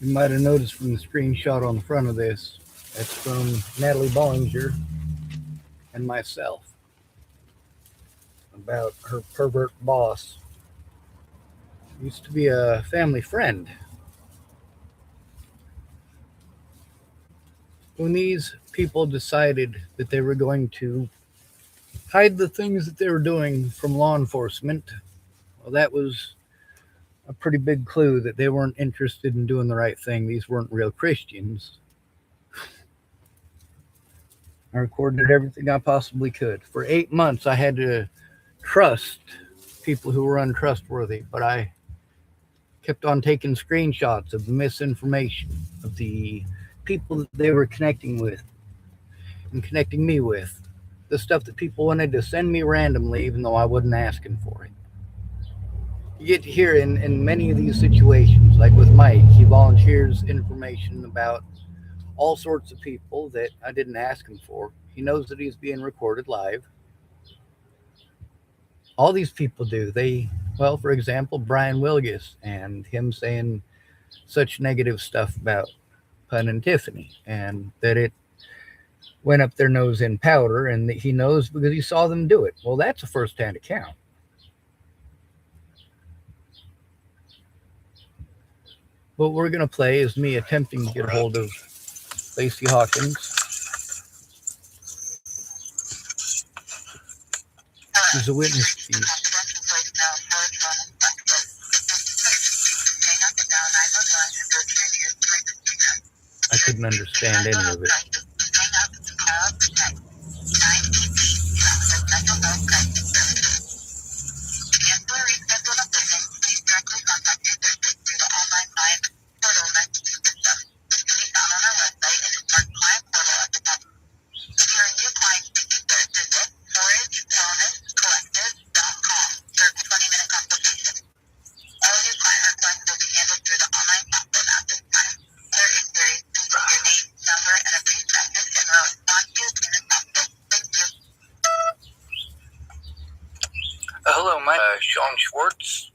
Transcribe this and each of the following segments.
You might have noticed from the screenshot on the front of this, that's from Natalie Bollinger and myself about her pervert boss. Used to be a family friend. When these people decided that they were going to hide the things that they were doing from law enforcement, well, that was a pretty big clue that they weren't interested in doing the right thing. These weren't real Christians. I recorded everything I possibly could. For 8 months, I had to trust people who were untrustworthy, but I kept on taking screenshots of the misinformation, of the people that they were connecting with and connecting me with, the stuff that people wanted to send me randomly, even though I wasn't asking for it. You get to hear in many of these situations, like with Mike, he volunteers information about all sorts of people that I didn't ask him for. He knows that he's being recorded live. All these people do. Well, for example, Brian Wilgus and him saying such negative stuff about Pun and Tiffany, and that it went up their nose in powder, and that he knows because he saw them do it. Well, that's a first-hand account. What we're going to play is me attempting to get a hold of Lacey Hawkins. She's a witness to you. I couldn't understand any of it. Hello, my Sean Schwartz,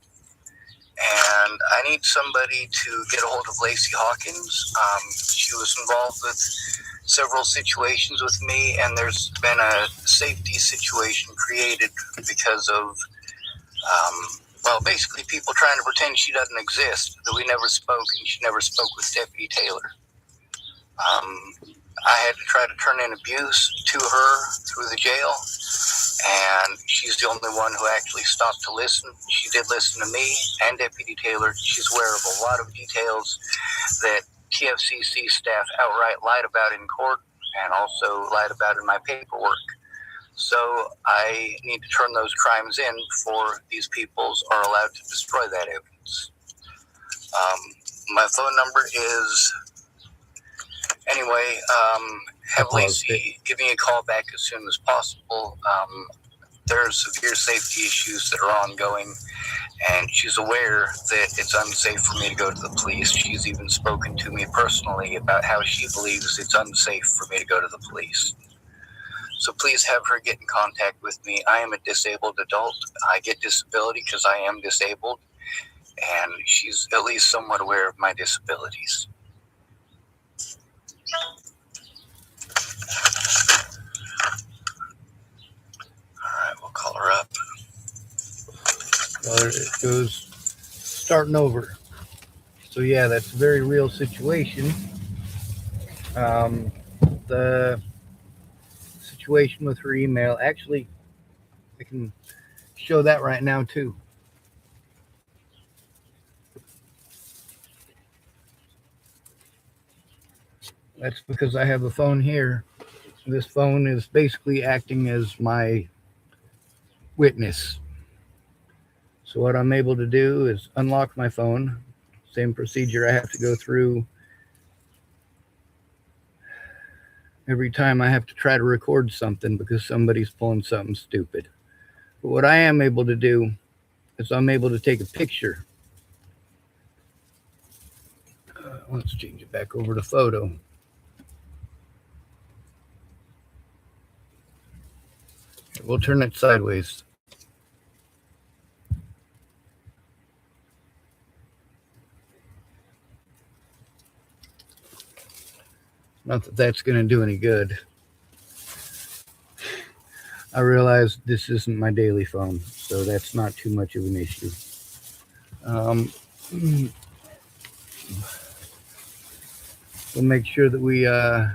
and I need somebody to get a hold of Lacey Hawkins. She was involved with several situations with me, and there's been a safety situation created because of, basically people trying to pretend she doesn't exist, that we never spoke, and she never spoke with Deputy Taylor. I had to try to turn in abuse to her through the jail, and she's the only one who actually stopped to listen. She did listen to me and Deputy Taylor. She's aware of a lot of details that TFCC staff outright lied about in court and also lied about in my paperwork. So I need to turn those crimes in before these peoples are allowed to destroy that evidence. My phone number is... Anyway, have Lacey give me a call back as soon as possible. There are severe safety issues that are ongoing, and she's aware that it's unsafe for me to go to the police. She's even spoken to me personally about how she believes it's unsafe for me to go to the police. So please have her get in contact with me. I am a disabled adult. I get disability because I am disabled, and she's at least somewhat aware of my disabilities. Alright, we'll call her up. Well, it goes starting over. So yeah, that's a very real situation. The situation with her email, actually, I can show that right now too. That's because I have a phone here. This phone is basically acting as my witness. So what I'm able to do is unlock my phone. Same procedure I have to go through every time I have to try to record something because somebody's pulling something stupid. But what I am able to do is I'm able to take a picture. Let's change it back over to photo. We'll turn it sideways. Not that that's going to do any good. I realize this isn't my daily phone, so that's not too much of an issue. We'll make sure that we, oh,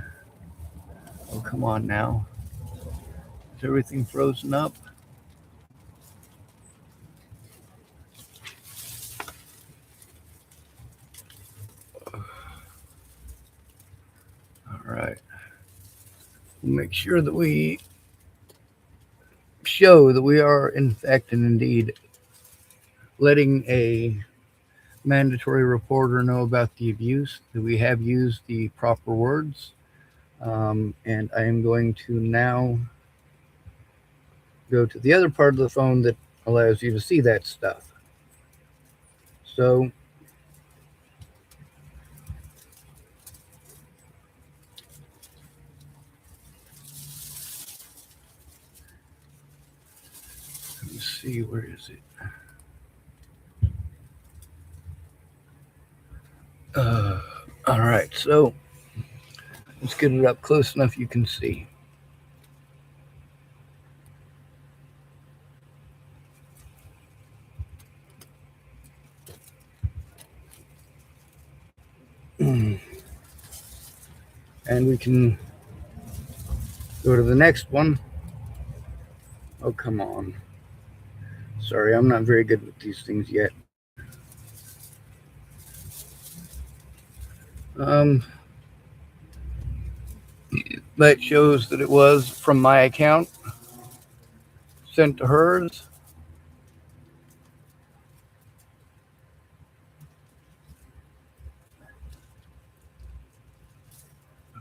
come on now. Is everything frozen up? All right. We'll make sure that we show that we are, in fact and indeed, letting a mandatory reporter know about the abuse, that we have used the proper words. And I am going to now go to the other part of the phone that allows you to see that stuff. So let me see, where is it? All right, so let's get it up close enough you can see. And we can go to the next one. Oh, come on. Sorry, I'm not very good with these things yet. That shows that it was from my account sent to hers.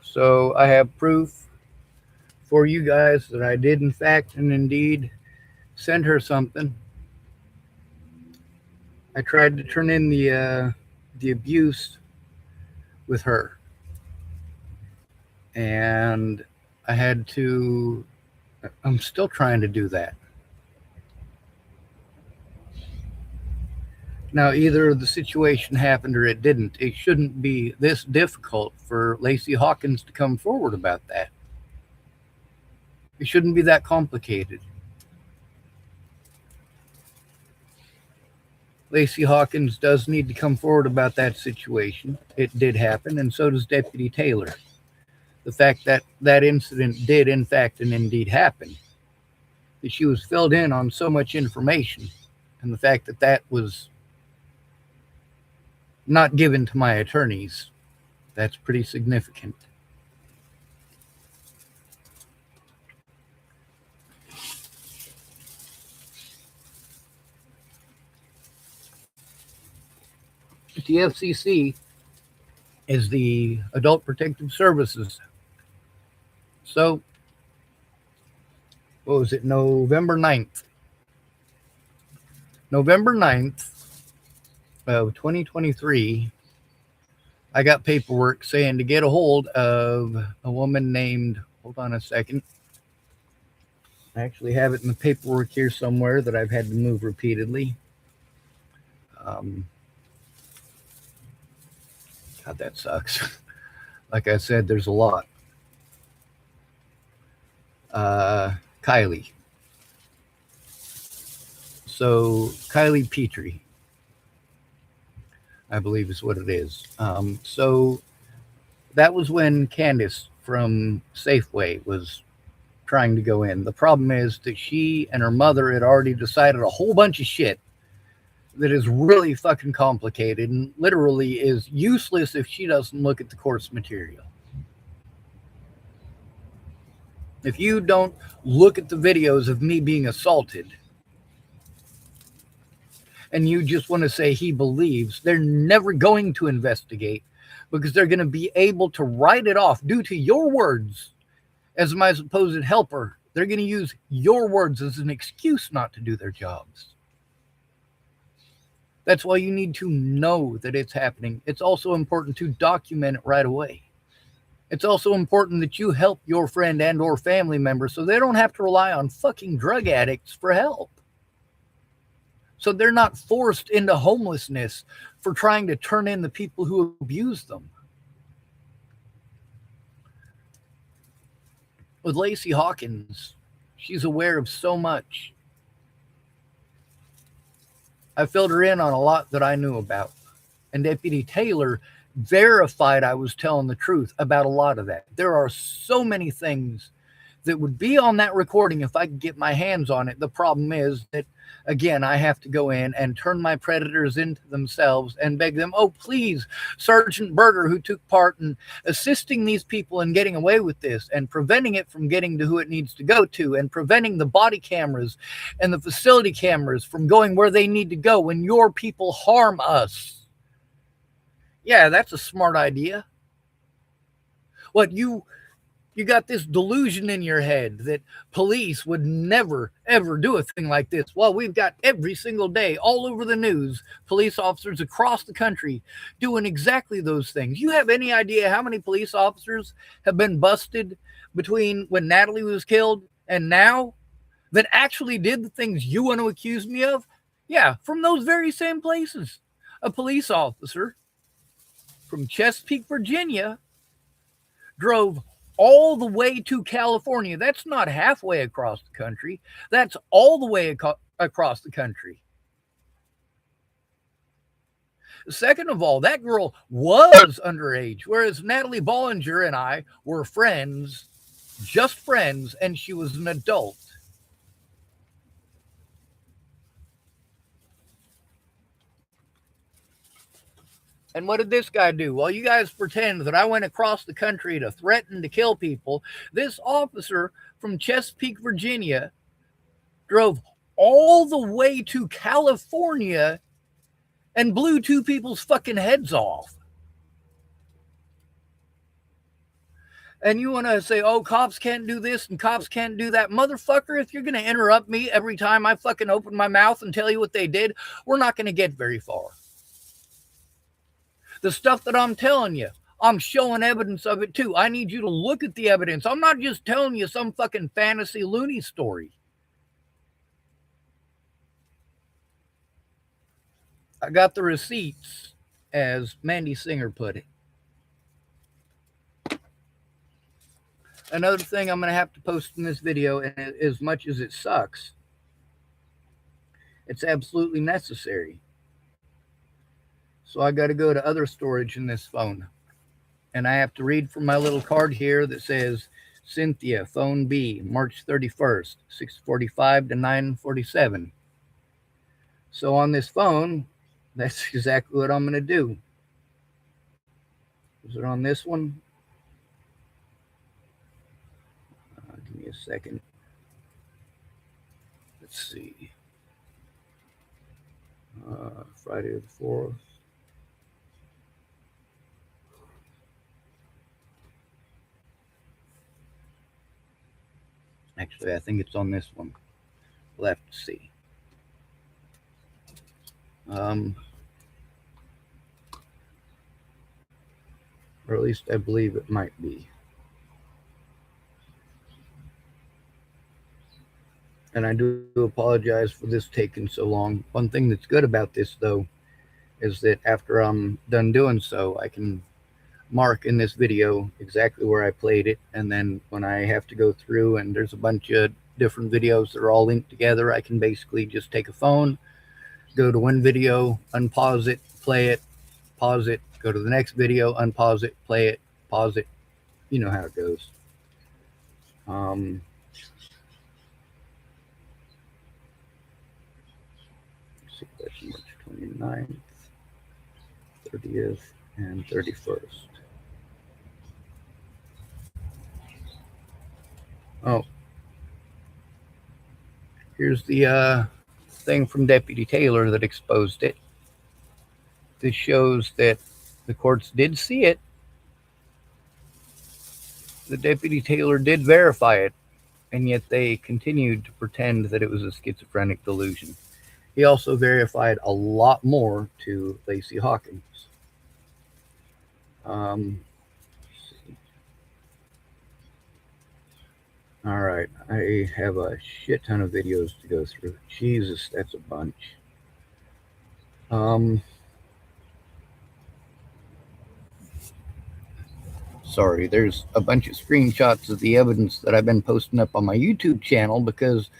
So I have proof for you guys that I did, in fact and indeed, send her something. I tried to turn in the abuse with her, and I had to. I'm still trying to do that. Now, either the situation happened or it didn't. It shouldn't be this difficult for Lacey Hawkins to come forward about that. It shouldn't be that complicated. Lacey Hawkins does need to come forward about that situation. It did happen, and so does Deputy Taylor. The fact that that incident did, in fact and indeed, happen, that she was filled in on so much information, and the fact that that was not given to my attorneys, that's pretty significant. The TFCC is the Adult Protective Services. So, what was it, November 9th? November 9th of 2023, I got paperwork saying to get a hold of a woman named, hold on a second. I actually have it in the paperwork here somewhere that I've had to move repeatedly. God, that sucks. Like I said, there's a lot. Kylie. So, Kylie Petrie, I believe is what it is. So, that was when Candace from Safeway was trying to go in. The problem is that she and her mother had already decided a whole bunch of shit that is really fucking complicated and literally is useless if she doesn't look at the course material. If you don't look at the videos of me being assaulted and you just want to say he believes, they're never going to investigate because they're going to be able to write it off due to your words as my supposed helper. They're going to use your words as an excuse not to do their jobs. That's why you need to know that it's happening. It's also important to document it right away. It's also important that you help your friend and or family member so they don't have to rely on fucking drug addicts for help. So they're not forced into homelessness for trying to turn in the people who abuse them. With Lacey Hawkins, she's aware of so much. I filled her in on a lot that I knew about. And Deputy Taylor verified I was telling the truth about a lot of that. There are so many things that would be on that recording if I could get my hands on it. The problem is that, again, I have to go in and turn my predators into themselves and beg them, oh, please, Sergeant Berger, who took part in assisting these people in getting away with this and preventing it from getting to who it needs to go to and preventing the body cameras and the facility cameras from going where they need to go when your people harm us. Yeah, that's a smart idea. What, you got this delusion in your head that police would never, ever do a thing like this. Well, we've got every single day, all over the news, police officers across the country doing exactly those things. You have any idea how many police officers have been busted between when Natalie was killed and now that actually did the things you want to accuse me of? Yeah, from those very same places. A police officer from Chesapeake, Virginia, drove all the way to California. That's not halfway across the country. That's all the way across the country. Second of all, that girl was underage, whereas Natalie Bollinger and I were friends, just friends, and she was an adult. And what did this guy do? Well, you guys pretend that I went across the country to threaten to kill people. This officer from Chesapeake, Virginia, drove all the way to California and blew two people's fucking heads off. And you want to say, oh, cops can't do this and cops can't do that. Motherfucker, if you're going to interrupt me every time I fucking open my mouth and tell you what they did, we're not going to get very far. The stuff that I'm telling you, I'm showing evidence of it too. I need you to look at the evidence. I'm not just telling you some fucking fantasy loony story. I got the receipts, as Mandy Singer put it. Another thing I'm going to have to post in this video, and as much as it sucks, it's absolutely necessary. So I got to go to other storage in this phone. And I have to read from my little card here that says, Cynthia, phone B, March 31st, 6:45 to 9:47. So on this phone, that's exactly what I'm going to do. Is it on this one? Give me a second. Let's see. Friday the 4th. Actually, I think it's on this one. We'll have to see. Or at least I believe it might be. And I do apologize for this taking so long. One thing that's good about this, though, is that after I'm done doing so, I can mark in this video exactly where I played it. And then when I have to go through and there's a bunch of different videos that are all linked together, I can basically just take a phone, go to one video, unpause it, play it, pause it, go to the next video, unpause it, play it, pause it. You know how it goes. Let's see, that's March 29th, 30th, and 31st. Oh, here's the thing from Deputy Taylor that exposed it. This shows that the courts did see it. The Deputy Taylor did verify it, and yet they continued to pretend that it was a schizophrenic delusion. He also verified a lot more to Lacey Hawkins. All right, I have a shit ton of videos to go through. Jesus, that's a bunch. sorry, there's a bunch of screenshots of the evidence that I've been posting up on my YouTube channel because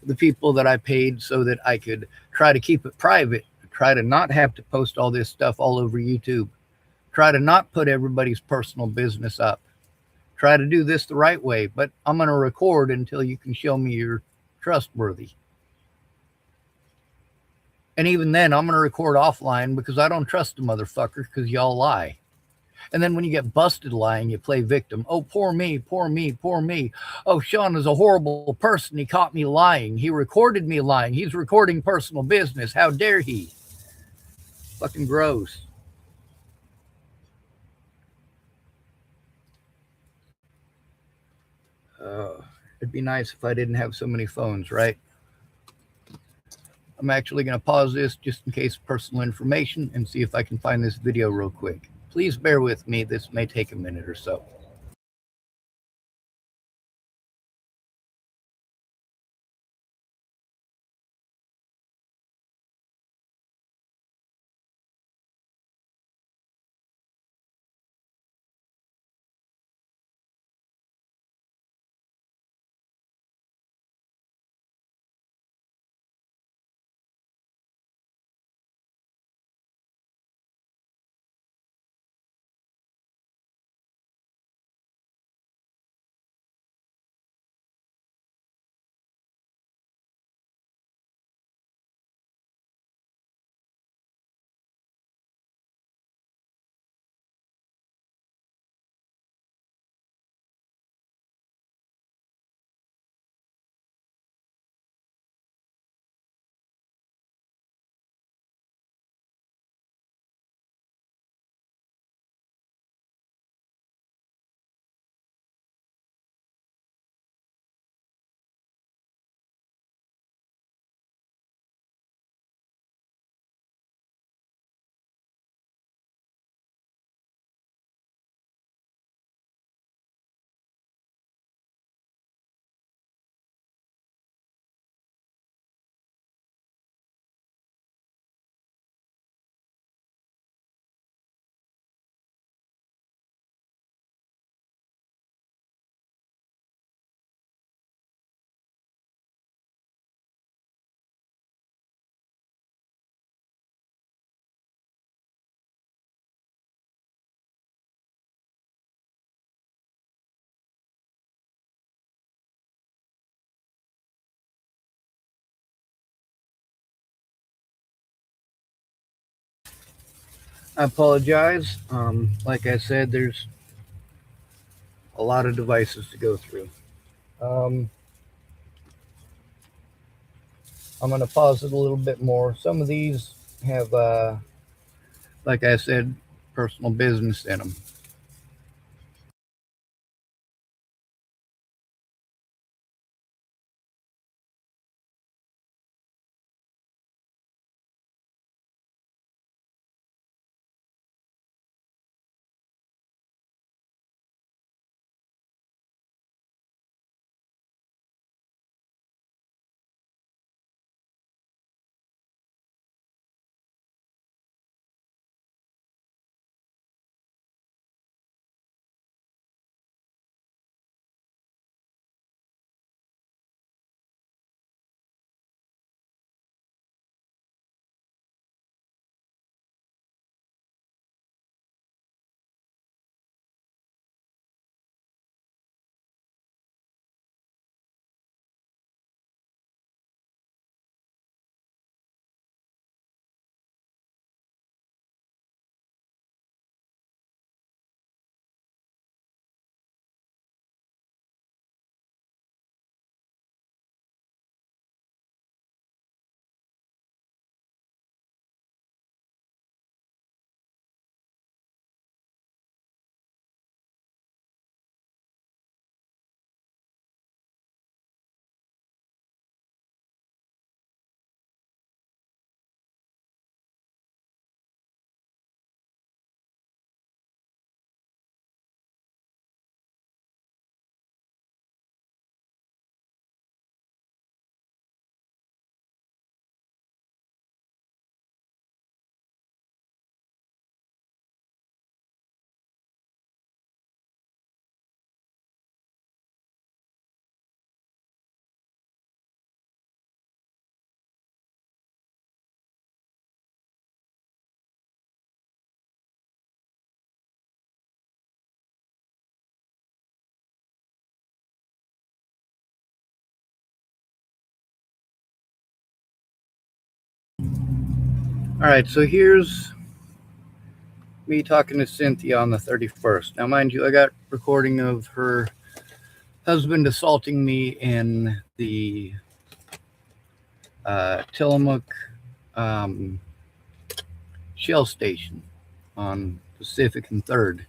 the people that I paid so that I could try to keep it private, try to not have to post all this stuff all over YouTube, try to not put everybody's personal business up, try to do this the right way. But I'm going to record until you can show me you're trustworthy. And even then, I'm going to record offline because I don't trust the motherfuckers because y'all lie. And then when you get busted lying, you play victim. Oh, poor me, poor me, poor me. Oh, Sean is a horrible person. He caught me lying. He recorded me lying. He's recording personal business. How dare he? Fucking gross. It'd be nice if I didn't have so many phones, right? I'm actually going to pause this just in case personal information and see if I can find this video real quick. Please bear with me. This may take a minute or so. I apologize. Like I said, there's a lot of devices to go through. Um, I'm going to pause it a little bit more. Some of these have, like I said, personal business in them. All right, so here's me talking to Cynthia on the 31st. Now, mind you, I got recording of her husband assaulting me in the Tillamook Shell Station on Pacific and 3rd.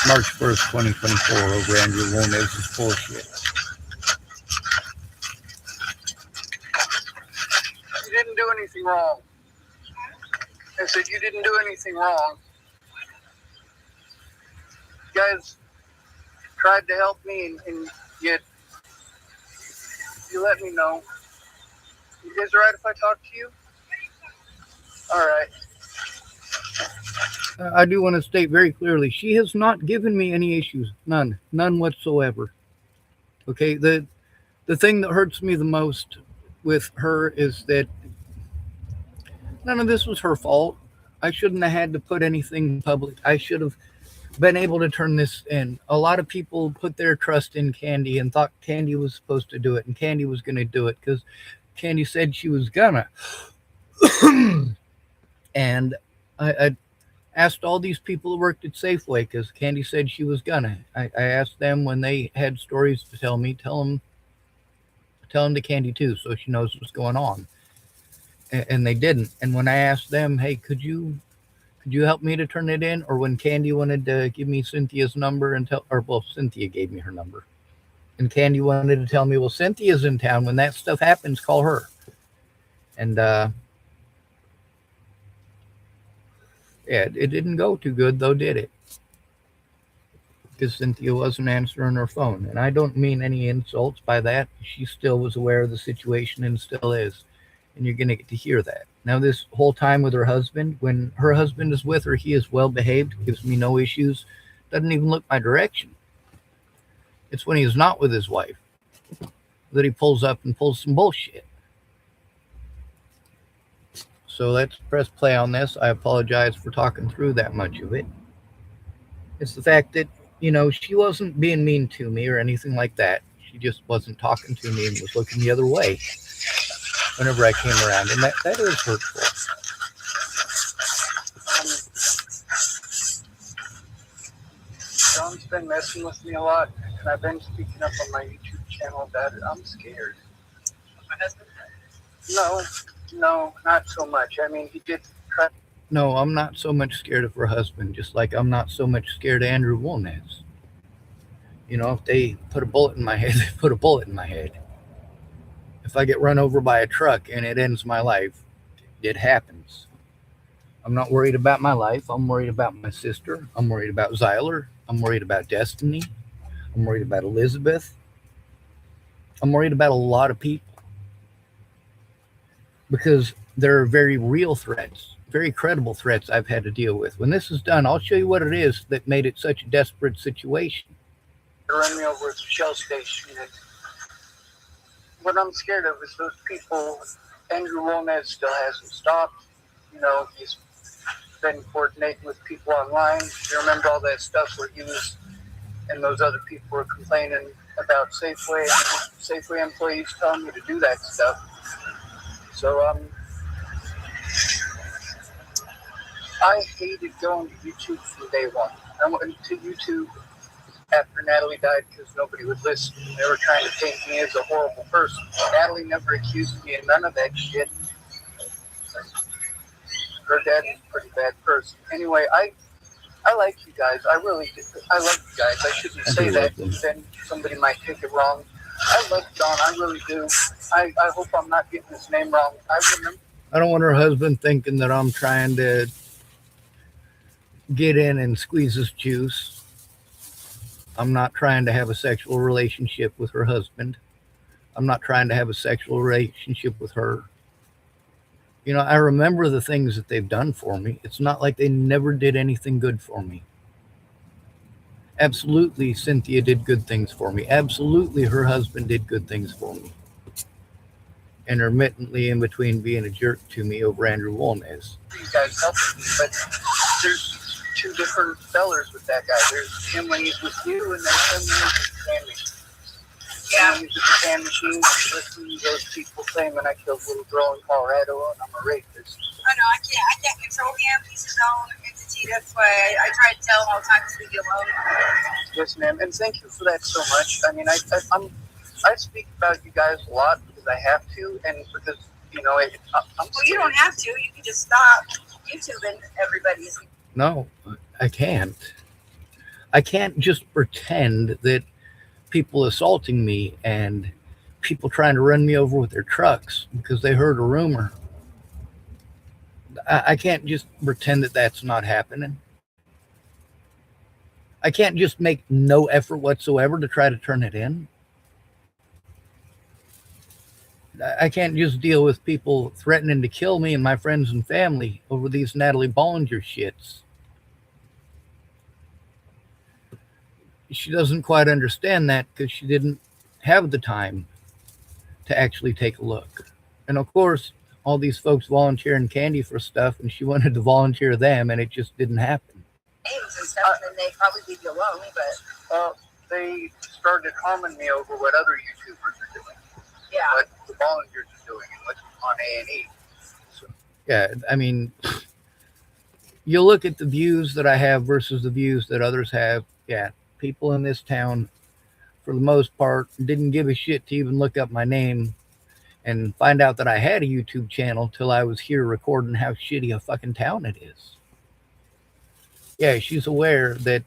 March 1st, 2024, over Andrew Lomez's bullshit. You didn't do anything wrong. I said you didn't do anything wrong. You guys tried to help me, and you let me know. You guys all right if I talk to you? All right. I do want to state very clearly, she has not given me any issues. None whatsoever. Okay, the thing that hurts me the most with her is that none of this was her fault. I shouldn't have had to put anything public. I should have been able to turn this in. A lot of people put their trust in Candy and thought Candy was supposed to do it, and Candy was going to do it because Candy said she was gonna. And I asked all these people who worked at Safeway because Candy said she was gonna. I asked them when they had stories to tell me, tell them to Candy too, so she knows what's going on. And they didn't. And when I asked them, hey, could you help me to turn it in? Or when Candy wanted to give me Cynthia's number and Cynthia gave me her number. And Candy wanted to tell me, well, Cynthia's in town. When that stuff happens, call her. And yeah, it didn't go too good, though, did it? Because Cynthia wasn't answering her phone. And I don't mean any insults by that. She still was aware of the situation and still is. And you're going to get to hear that. Now, this whole time with her husband, when her husband is with her, he is well behaved, gives me no issues, doesn't even look my direction. It's when he's not with his wife that he pulls up and pulls some bullshit. So let's press play on this. I apologize for talking through that much of it. It's the fact that, she wasn't being mean to me or anything like that. She just wasn't talking to me and was looking the other way whenever I came around. And that is hurtful. John's been messing with me a lot, and I've been speaking up on my YouTube channel about it. I'm scared. My husband? No, not so much. I mean, he did try. No, I'm not so much scared of her husband, just like I'm not so much scared of Andrew Wolnez. If they put a bullet in my head, they put a bullet in my head. If I get run over by a truck and it ends my life, it happens. I'm not worried about my life. I'm worried about my sister. I'm worried about Zyler. I'm worried about Destiny. I'm worried about Elizabeth. I'm worried about a lot of people. Because there are very real threats, very credible threats I've had to deal with. When this is done, I'll show you what it is that made it such a desperate situation. They run me over at the Shell Station. What I'm scared of is those people. Andrew Lomez still hasn't stopped. He's been coordinating with people online. You remember all that stuff where he was and those other people were complaining about Safeway and Safeway employees telling me to do that stuff. So, I hated going to YouTube from day one. I went to YouTube after Natalie died because nobody would listen. They were trying to paint me as a horrible person. Natalie never accused me of none of that shit. Her dad is a pretty bad person. Anyway, I like you guys. I really do. I like you guys. I shouldn't say that because then somebody might take it wrong. I love John. I really do. I hope I'm not getting his name wrong. I don't want her husband thinking that I'm trying to get in and squeeze his juice. I'm not trying to have a sexual relationship with her husband. I'm not trying to have a sexual relationship with her. I remember the things that they've done for me. It's not like they never did anything good for me. Absolutely, Cynthia did good things for me. Absolutely, her husband did good things for me. Intermittently in between being a jerk to me over Andrew Wolnez. You guys helped me, but there's two different fellers with that guy. There's him when he's with you, and there's him when he's with Candy. Yeah. Use the can machine. Listen to those people saying when I killed a little girl in Colorado and I'm a rapist. Oh no, I can't control him. He's his own entity. That's why I try to tell him all the time to leave you alone. Yes, ma'am, and thank you for that so much. I mean, I speak about you guys a lot because I have to, and because I'm. Well, you don't have to. You can just stop YouTubing everybody's. No, I can't. I can't just pretend that people assaulting me and people trying to run me over with their trucks because they heard a rumor. I can't just pretend that that's not happening. I can't just make no effort whatsoever to try to turn it in. I can't just deal with people threatening to kill me and my friends and family over these Natalie Bollinger shits. She doesn't quite understand that because she didn't have the time to actually take a look. And of course, all these folks volunteering candy for stuff, and she wanted to volunteer them, and it just didn't happen. Names and stuff, and they probably leave you alone, but they started harming me over what other YouTubers are doing. Yeah. What the Bollingers are doing and what's on A&E. So. Yeah, I mean, you look at the views that I have versus the views that others have. Yeah, people in this town, for the most part, didn't give a shit to even look up my name and find out that I had a YouTube channel till I was here recording how shitty a fucking town it is. Yeah, she's aware that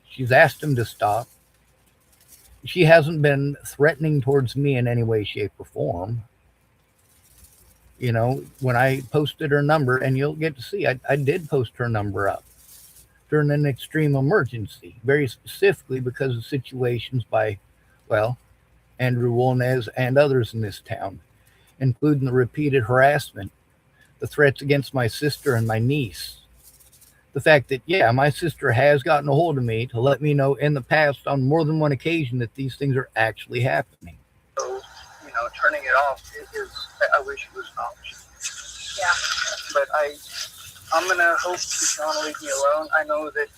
she's asked him to stop. She hasn't been threatening towards me in any way, shape, or form. You know, when I posted her number, and you'll get to see, I did post her number up during an extreme emergency, very specifically because of situations by, well, Andrew Wolnez and others in this town, including the repeated harassment, the threats against my sister and my niece. The fact that, yeah, my sister has gotten a hold of me to let me know in the past on more than one occasion that these things are actually happening. So, turning it off I wish it was an option. Yeah. But I'm going to hope that Sean will leave me alone. I know that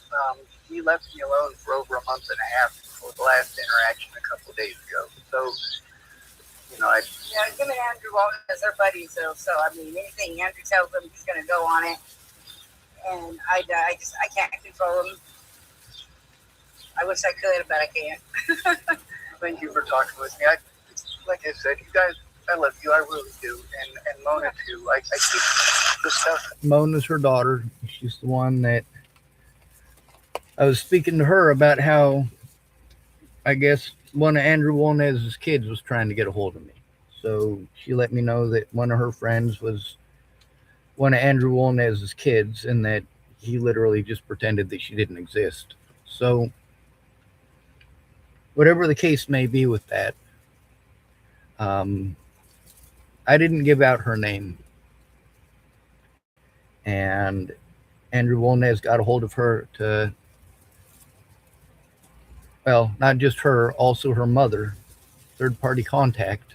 he left me alone for over a month and a half before the last interaction a couple of days ago. So, Yeah, him and Andrew Walton as their buddies, so I mean, anything Andrew tells him, he's going to go on it. And I can't control him. I wish I could, but I can't. Thank you for talking with me. Like I said, you guys, I love you. I really do. And Mona, too. I keep the stuff. Mona's her daughter. She's the one that I was speaking to her about how, I guess, one of Andrew Wolnez's kids was trying to get a hold of me. So she let me know that one of her friends was one of Andrew Wolnez's kids, and that he literally just pretended that she didn't exist. So whatever the case may be with that, I didn't give out her name. And Andrew Wolnez got a hold of her to, well, not just her, also her mother, third-party contact.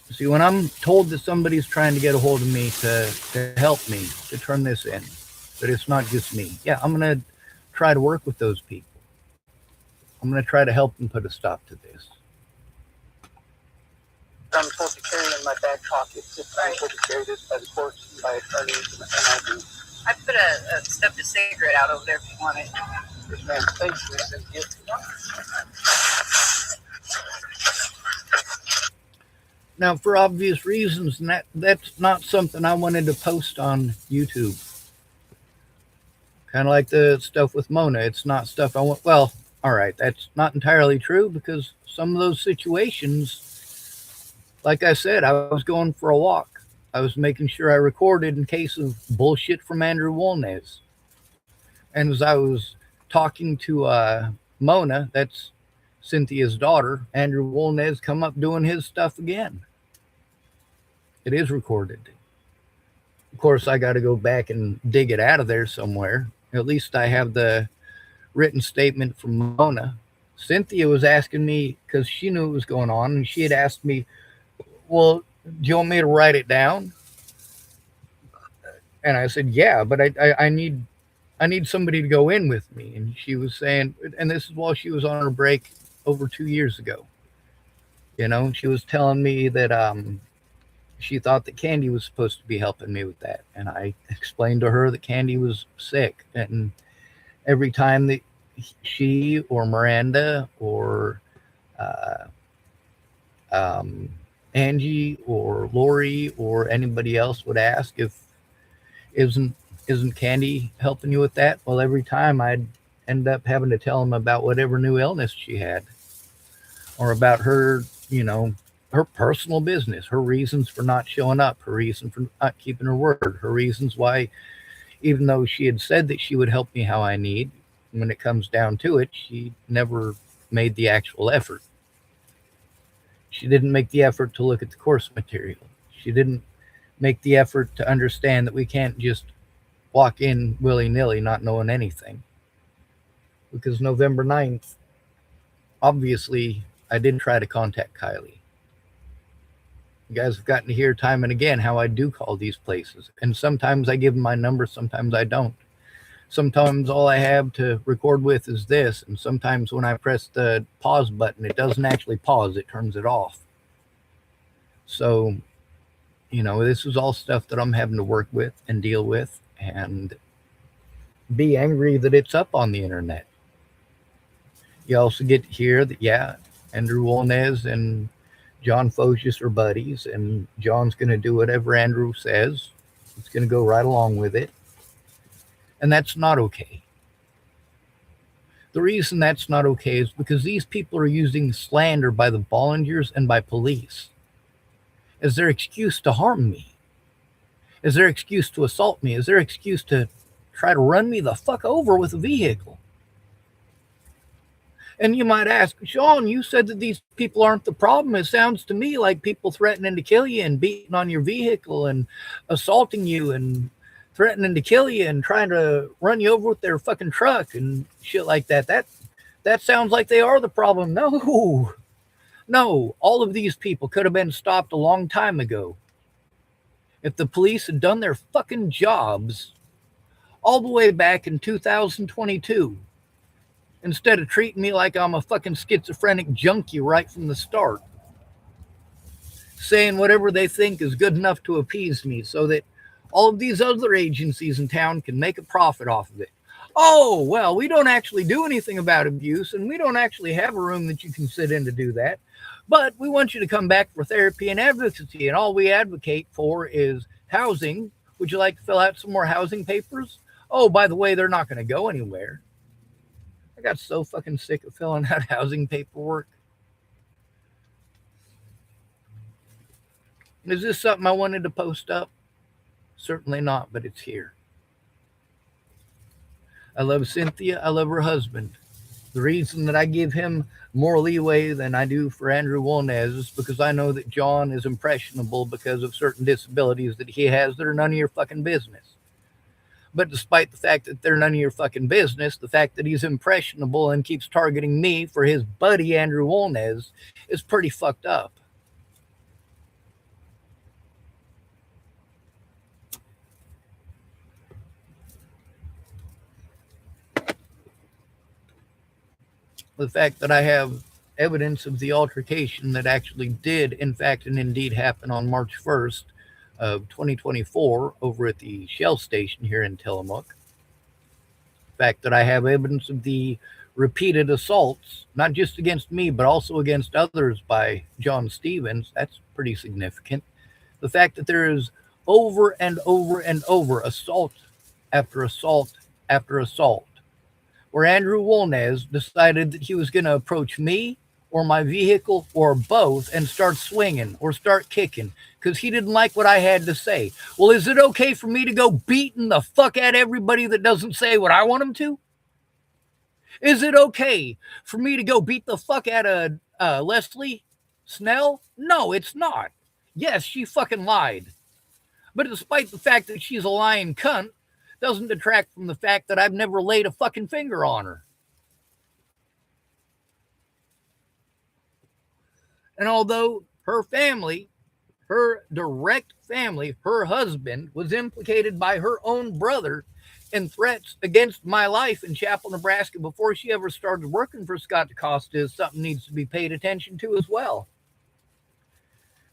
See, when I'm told that somebody's trying to get a hold of me to help me, to turn this in, that it's not just me, yeah, I'm going to try to work with those people. I'm going to try to help them put a stop to this. I'm supposed to carry in my back pocket. I'm supposed to carry this by the court and by attorneys, and I do. I put a stuffed a cigarette out over there if you want it. Yes, ma'am. Thanks, Miss Cynthia. Now, for obvious reasons, that's not something I wanted to post on YouTube. Kind of like the stuff with Mona. It's not stuff I want. Well, all right, that's not entirely true, because some of those situations, like I said, I was going for a walk. I was making sure I recorded in case of bullshit from Andrew Wolnez. And as I was talking to Mona, that's Cynthia's daughter, Andrew Wolnez come up doing his stuff again. It is recorded. Of course, I got to go back and dig it out of there somewhere. At least I have the written statement from Mona. Cynthia was asking me, because she knew what was going on, and she had asked me, well, do you want me to write it down? And I said, yeah, but I need I need somebody to go in with me. And she was saying, and this is while she was on her break over 2 years ago. She was telling me that she thought that Candy was supposed to be helping me with that. And I explained to her that Candy was sick. And every time that she or Miranda or uh, um, Angie or Lori or anybody else would ask if isn't isn't Candy helping you with that? Well, every time I'd end up having to tell them about whatever new illness she had or about her, her personal business, her reasons for not showing up, her reason for not keeping her word, her reasons why, even though she had said that she would help me how I need, when it comes down to it, she never made the actual effort. She didn't make the effort to look at the course material. She didn't make the effort to understand that we can't just walk in willy nilly not knowing anything. Because November 9th, obviously, I did try to contact Kylie. You guys have gotten to hear time and again how I do call these places. And sometimes I give them my number, sometimes I don't. Sometimes all I have to record with is this. And sometimes when I press the pause button, it doesn't actually pause, it turns it off. So, this is all stuff that I'm having to work with and deal with and be angry that it's up on the internet. You also get to hear that, yeah, Andrew Wolnez and John Fosius are buddies, and John's going to do whatever Andrew says. It's going to go right along with it. And that's not okay. The reason that's not okay is because these people are using slander by the Bollingers and by police as their excuse to harm me, as their excuse to assault me, as their excuse to try to run me the fuck over with a vehicle. And you might ask, Sean, you said that these people aren't the problem. It sounds to me like people threatening to kill you and beating on your vehicle and assaulting you and threatening to kill you and trying to run you over with their fucking truck and shit like that. That sounds like they are the problem. No, all of these people could have been stopped a long time ago if the police had done their fucking jobs all the way back in 2022. Instead of treating me like I'm a fucking schizophrenic junkie right from the start. Saying whatever they think is good enough to appease me so that all of these other agencies in town can make a profit off of it. Oh, well, we don't actually do anything about abuse, and we don't actually have a room that you can sit in to do that. But we want you to come back for therapy and advocacy, and all we advocate for is housing. Would you like to fill out some more housing papers? Oh, by the way, they're not going to go anywhere. I got so fucking sick of filling out housing paperwork. Is this something I wanted to post up? Certainly not, but it's here. I love Cynthia. I love her husband. The reason that I give him more leeway than I do for Andrew Wolnez is because I know that John is impressionable because of certain disabilities that he has that are none of your fucking business. But despite the fact that they're none of your fucking business, the fact that he's impressionable and keeps targeting me for his buddy Andrew Wolnez is pretty fucked up. The fact that I have evidence of the altercation that actually did, in fact, and indeed happen on March 1st of 2024 over at the Shell station here in Tillamook. The fact that I have evidence of the repeated assaults, not just against me, but also against others by John Stevens, that's pretty significant. The fact that there is over and over and over assault after assault after assault, where Andrew Wolnez decided that he was going to approach me or my vehicle or both and start swinging or start kicking because he didn't like what I had to say. Well, is it okay for me to go beating the fuck at everybody that doesn't say what I want them to? Is it okay for me to go beat the fuck out of Leslie Snell? No, it's not. Yes, she fucking lied. But despite the fact that she's a lying cunt, doesn't detract from the fact that I've never laid a fucking finger on her. And although her family her direct family, her husband, was implicated by her own brother in threats against my life in Chapel, Nebraska before she ever started working for Scott DeCosta is something needs to be paid attention to as well.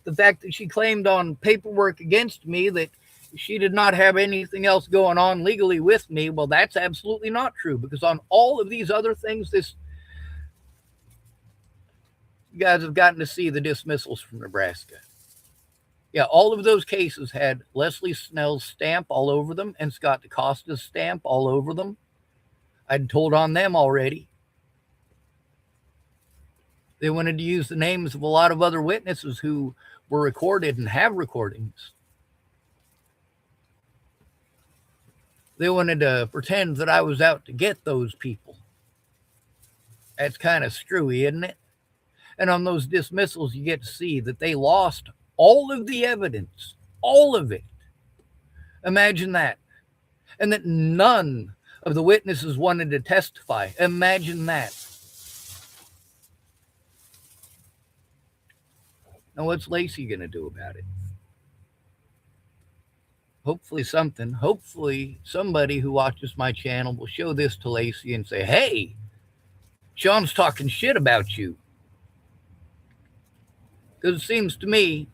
The fact that she claimed on paperwork against me that she did not have anything else going on legally with me, well, that's absolutely not true, because on all of these other things, you guys have gotten to see the dismissals from Nebraska. Yeah, all of those cases had Leslie Snell's stamp all over them and Scott DeCosta's stamp all over them. I'd told on them already. They wanted to use the names of a lot of other witnesses who were recorded and have recordings. They wanted to pretend that I was out to get those people. That's kind of screwy, isn't it? And on those dismissals, you get to see that they lost all of the evidence, all of it. Imagine that. And that none of the witnesses wanted to testify. Imagine that. Now, what's Lacey going to do about it? Hopefully something. Hopefully somebody who watches my channel will show this to Lacey and say, hey, Sean's talking shit about you. Because it seems to me,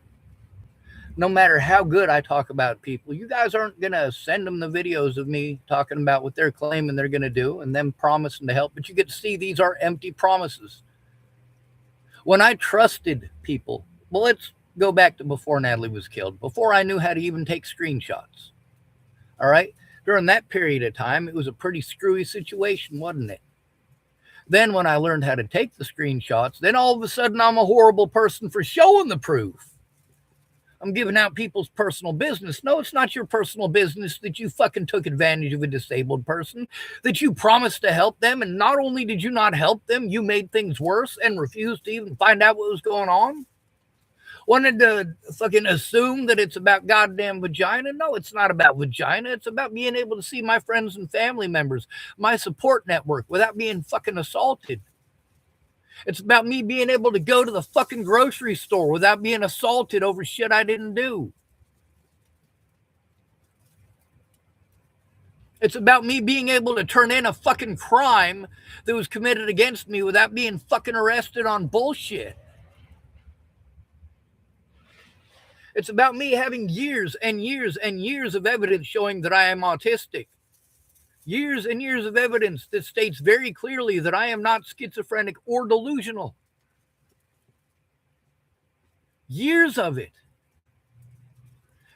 no matter how good I talk about people, you guys aren't going to send them the videos of me talking about what they're claiming they're going to do and them promising to help. But you get to see these are empty promises. When I trusted people, well, let's go back to before Natalie was killed, before I knew how to even take screenshots. All right? During that period of time, it was a pretty screwy situation, wasn't it? Then when I learned how to take the screenshots, then all of a sudden I'm a horrible person for showing the proof. I'm giving out people's personal business. No, it's not your personal business that you fucking took advantage of a disabled person, that you promised to help them, and not only did you not help them, you made things worse and refused to even find out what was going on. Wanted to fucking assume that it's about goddamn vagina. No, it's not about vagina. It's about being able to see my friends and family members, my support network, without being fucking assaulted. It's about me being able to go to the fucking grocery store without being assaulted over shit I didn't do. It's about me being able to turn in a fucking crime that was committed against me without being fucking arrested on bullshit. It's about me having years and years and years of evidence showing that I am autistic. Years and years of evidence that states very clearly that I am not schizophrenic or delusional. Years of it.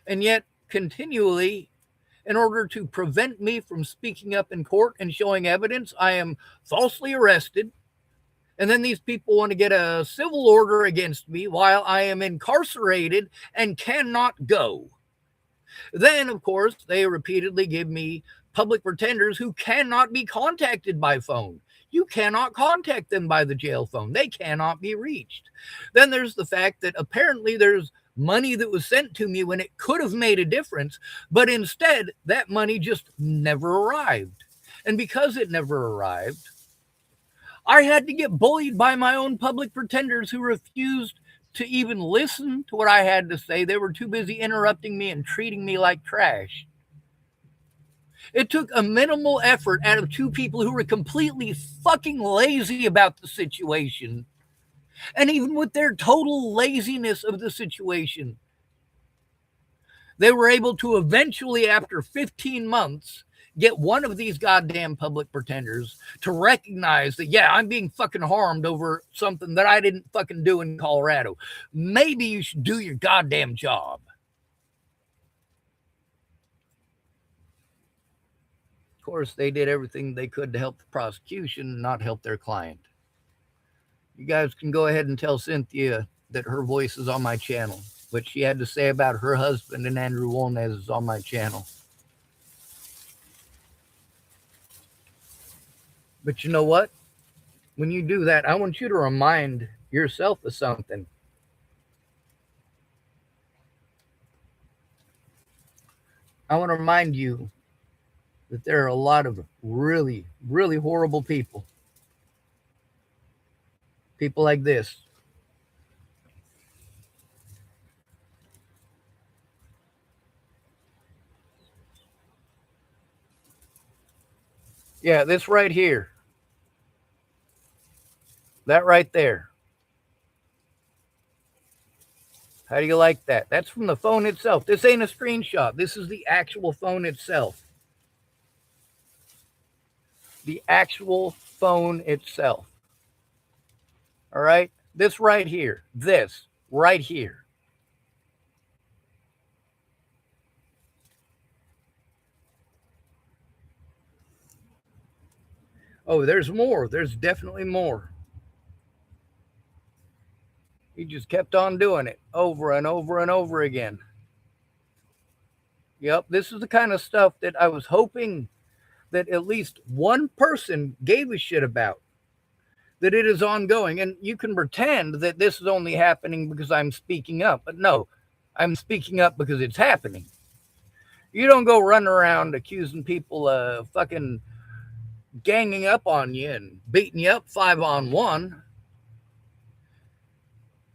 And yet, continually, in order to prevent me from speaking up in court and showing evidence, I am falsely arrested. And then these people want to get a civil order against me while I am incarcerated and cannot go. Then, of course, they repeatedly give me public pretenders who cannot be contacted by phone. You cannot contact them by the jail phone. They cannot be reached. Then there's the fact that apparently there's money that was sent to me when it could have made a difference, but instead that money just never arrived. And because it never arrived, I had to get bullied by my own public pretenders who refused to even listen to what I had to say. They were too busy interrupting me and treating me like trash. It took a minimal effort out of two people who were completely fucking lazy about the situation. And even with their total laziness of the situation, they were able to eventually, after 15 months, get one of these goddamn public pretenders to recognize that, yeah, I'm being fucking harmed over something that I didn't fucking do in Colorado. Maybe you should do your goddamn job. Of course, they did everything they could to help the prosecution, not help their client. You guys can go ahead and tell Cynthia that her voice is on my channel. What she had to say about her husband and Andrew Wolnez is on my channel. But you know what? When you do that, I want you to remind yourself of something. I want to remind you that there are a lot of really, really horrible people. People like this. Yeah, this right here. That right there. How do you like that? That's from the phone itself. This ain't a screenshot. This is the actual phone itself. The actual phone itself. All right? This right here. This right here. Oh, there's more. There's definitely more. He just kept on doing it over and over and over again. Yep, this is the kind of stuff that I was hoping that at least one person gave a shit about. That it is ongoing. And you can pretend that this is only happening because I'm speaking up. But no, I'm speaking up because it's happening. You don't go running around accusing people of fucking ganging up on you and beating you up 5-on-1.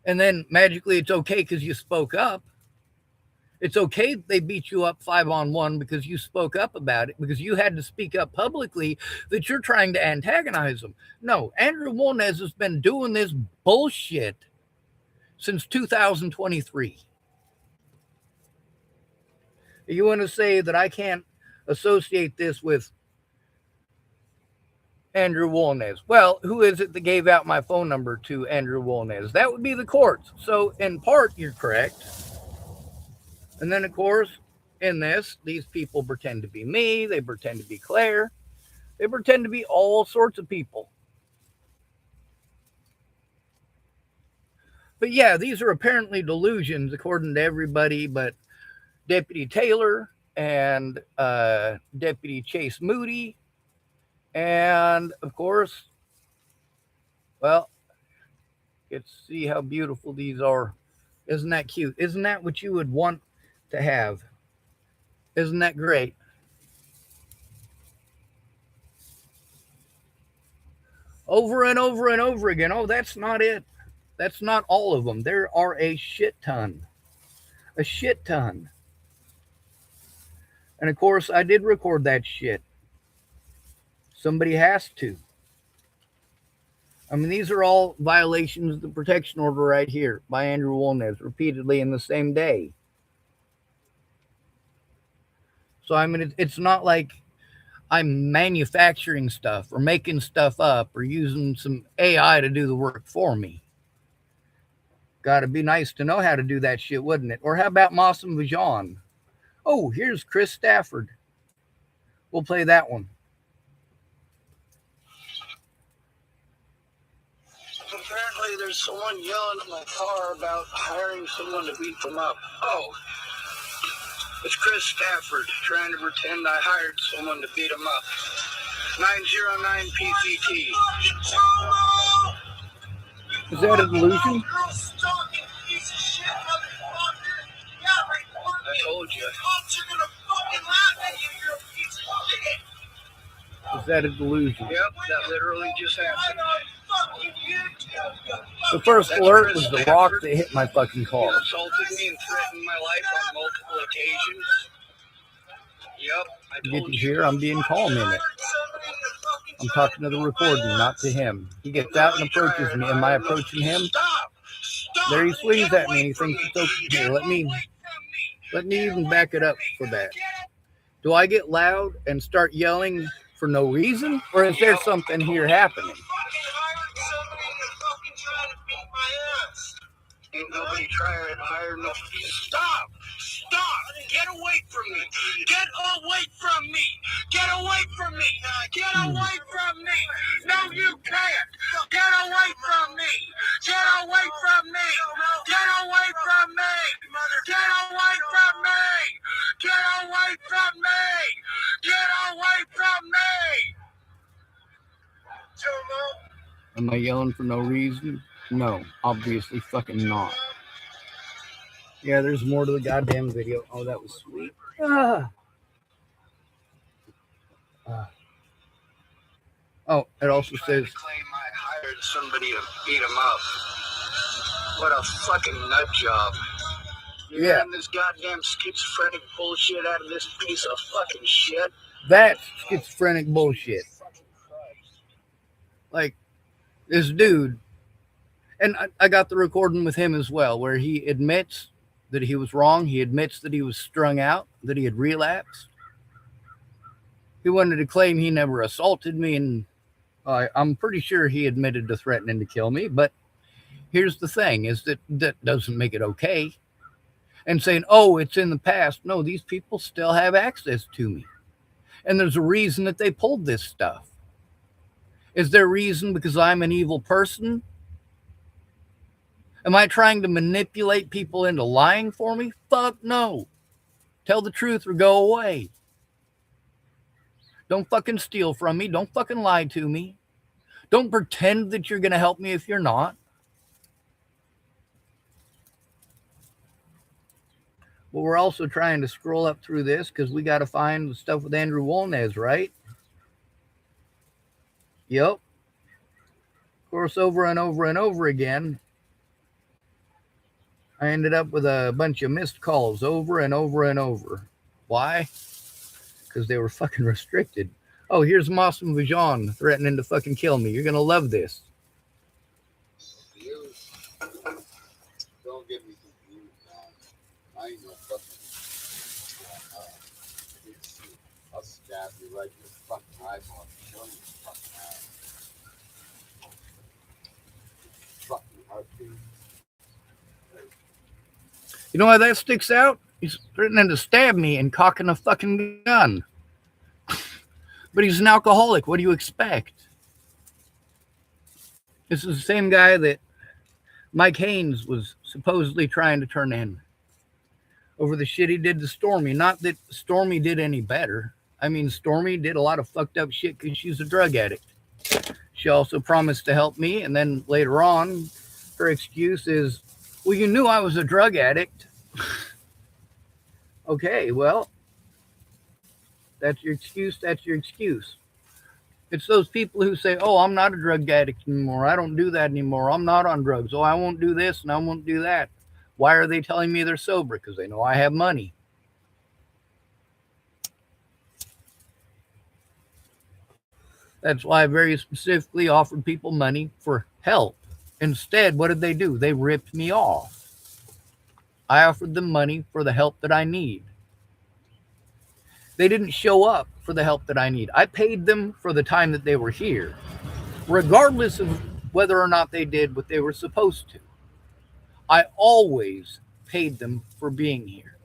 And then magically it's okay because you spoke up. It's okay they beat you up 5-on-1 because you spoke up about it, because you had to speak up publicly that you're trying to antagonize them. No, Andrew Wolnez has been doing this bullshit since 2023. You want to say that I can't associate this with Andrew Wolnez? Well, who is it that gave out my phone number to Andrew Wolnez? That would be the courts. So in part, you're correct. And then, of course, in this, these people pretend to be me. They pretend to be Claire. They pretend to be all sorts of people. But yeah, these are apparently delusions, according to everybody but Deputy Taylor and Deputy Chase Moody. And, of course, well, let's see how beautiful these are. Isn't that cute? Isn't that what you would want to have? Isn't that great? Over and over and over again. Oh, that's not it. That's not all of them. There are a shit ton. A shit ton. And of course, I did record that shit. Somebody has to. I mean, these are all violations of the protection order right here by Andrew Wolnez repeatedly in the same day. So, I mean, it's not like I'm manufacturing stuff or making stuff up or using some AI to do the work for me. Got to be nice to know how to do that shit, wouldn't it? Or how about Mossam Vajan? Oh, here's Chris Stafford. We'll play that one. Apparently there's someone yelling at my car about hiring someone to beat them up. Oh, it's Chris Stafford trying to pretend I hired someone to beat him up. 909 PCT. Is that a delusion? I told you. Is that a delusion? Yep, that literally just happened. The first alert was the rock that hit my fucking car. He assaulted me and threatened my life on multiple occasions. Yep, I told you. Hear, I'm being calm in it. I'm talking to the recording, not to him. He gets out and approaches me. Am I approaching him? There he swings at me and he thinks it's okay. Here, let me even back it up for that. Do I get loud and start yelling for no reason? Or is there something here happening? Ain't nobody trying to hire no. Stop! Stop! Get away from me! Get away from me! Get away from me! Get away from me! No, you can't! Get away from me! Get away from me! Get away from me! Get away from me! Get away from me! Get away from me! Am I yelling for no reason? No, obviously fucking not. Yeah, there's more to the goddamn video. Oh, that was sweet. Oh, it also says... claim I hired somebody to beat him up. What a fucking nut job. You're getting this goddamn schizophrenic bullshit out of this piece of fucking shit. That's schizophrenic bullshit. Like this dude, and I got the recording with him as well, where he admits that he was wrong. He admits that he was strung out, that he had relapsed. He wanted to claim he never assaulted me, and I'm pretty sure he admitted to threatening to kill me. But here's the thing: is that doesn't make it okay. And saying, "Oh, it's in the past." No, these people still have access to me, and there's a reason that they pulled this stuff. Is there a reason because I'm an evil person? Am I trying to manipulate people into lying for me? Fuck no. Tell the truth or go away. Don't fucking steal from me. Don't fucking lie to me. Don't pretend that you're going to help me if you're not. But we're also trying to scroll up through this because we got to find the stuff with Andrew Wolnez, right? Yep. Of course, over and over and over again, I ended up with a bunch of missed calls over and over and over. Why? Because they were fucking restricted. Oh, here's Mossam Vajan threatening to fucking kill me. You're going to love this. You don't get me confused, man. I ain't no fucking. I'll stab you right in the fucking eyeball. Show you the fucking eye. Fucking heartbeat. You know why that sticks out? He's threatening to stab me and cocking a fucking gun. But he's an alcoholic. What do you expect? This is the same guy that Mike Haynes was supposedly trying to turn in over the shit he did to Stormy. Not that Stormy did any better. I mean, Stormy did a lot of fucked up shit because she's a drug addict. She also promised to help me, and then later on, her excuse is, well, you knew I was a drug addict. Okay, well, that's your excuse. That's your excuse. It's those people who say, oh, I'm not a drug addict anymore. I don't do that anymore. I'm not on drugs. Oh, I won't do this and I won't do that. Why are they telling me they're sober? Because they know I have money. That's why I very specifically offered people money for help. Instead, what did they do? They ripped me off. I offered them money for the help that I need. They didn't show up for the help that I need. I paid them for the time that they were here, regardless of whether or not they did what they were supposed to. I always paid them for being here.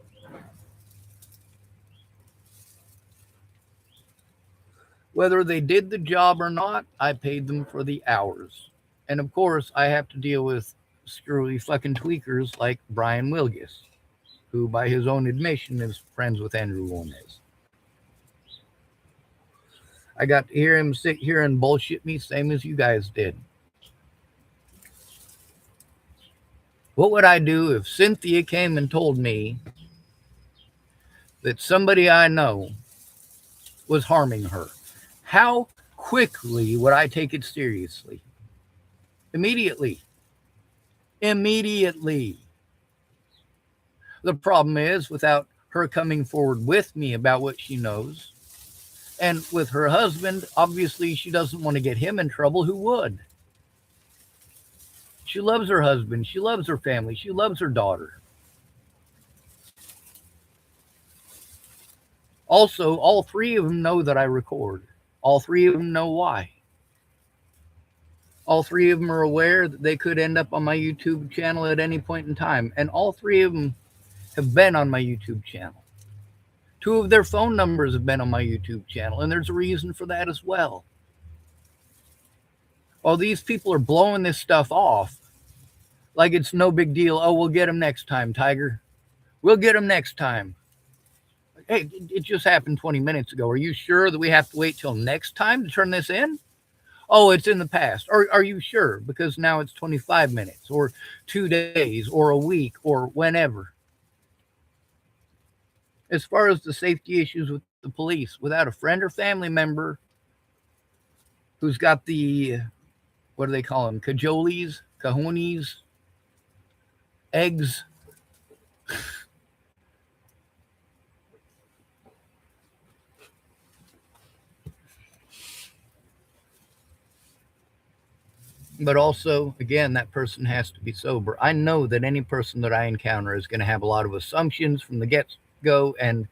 Whether they did the job or not, I paid them for the hours. And of course, I have to deal with screwy fucking tweakers like Brian Wilgus, who by his own admission is friends with Andrew Wolnez. I got to hear him sit here and bullshit me, same as you guys did. What would I do if Cynthia came and told me that somebody I know was harming her? How quickly would I take it seriously? Immediately. Immediately. The problem is, without her coming forward with me about what she knows, and with her husband, obviously she doesn't want to get him in trouble. Who would? She loves her husband. She loves her family. She loves her daughter. Also, all three of them know that I record. All three of them know why. All three of them are aware that they could end up on my YouTube channel at any point in time. And all three of them have been on my YouTube channel. 2 of their phone numbers have been on my YouTube channel, and there's a reason for that as well. While these people are blowing this stuff off like it's no big deal. Oh, we'll get them next time, Tiger. We'll get them next time. Hey, it just happened 20 minutes ago. Are you sure that we have to wait till next time to turn this in? Oh, it's in the past. Are you sure? Because now it's 25 minutes or 2 days or a week or whenever. As far as the safety issues with the police, without a friend or family member who's got the, what do they call them? Cajoles, cojones, eggs. But also, again, that person has to be sober. I know that any person that I encounter is going to have a lot of assumptions from the get go, and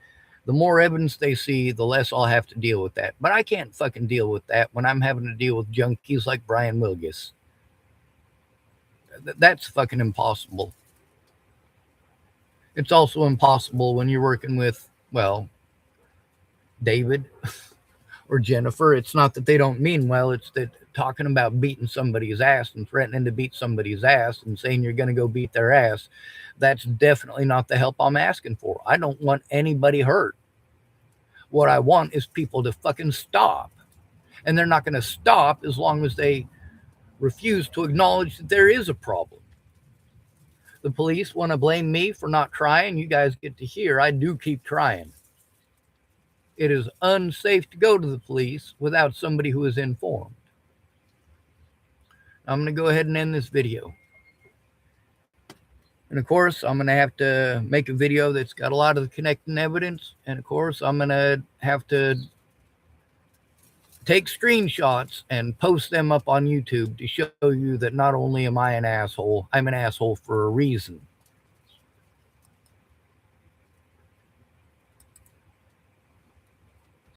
the more evidence they see, the less I'll have to deal with that. But I can't fucking deal with that when I'm having to deal with junkies like Brian Wilgus. That's fucking impossible. It's also impossible when you're working with, well, David or Jennifer. It's not that they don't mean well, it's that talking about beating somebody's ass and threatening to beat somebody's ass and saying you're going to go beat their ass, that's definitely not the help I'm asking for. I don't want anybody hurt. What I want is people to fucking stop. And they're not going to stop as long as they refuse to acknowledge that there is a problem. The police want to blame me for not trying. You guys get to hear I do keep trying. It is unsafe to go to the police without somebody who is informed. I'm going to go ahead and end this video. And of course, I'm going to have to make a video that's got a lot of the connecting evidence. And of course, I'm going to have to take screenshots and post them up on YouTube to show you that not only am I an asshole, I'm an asshole for a reason.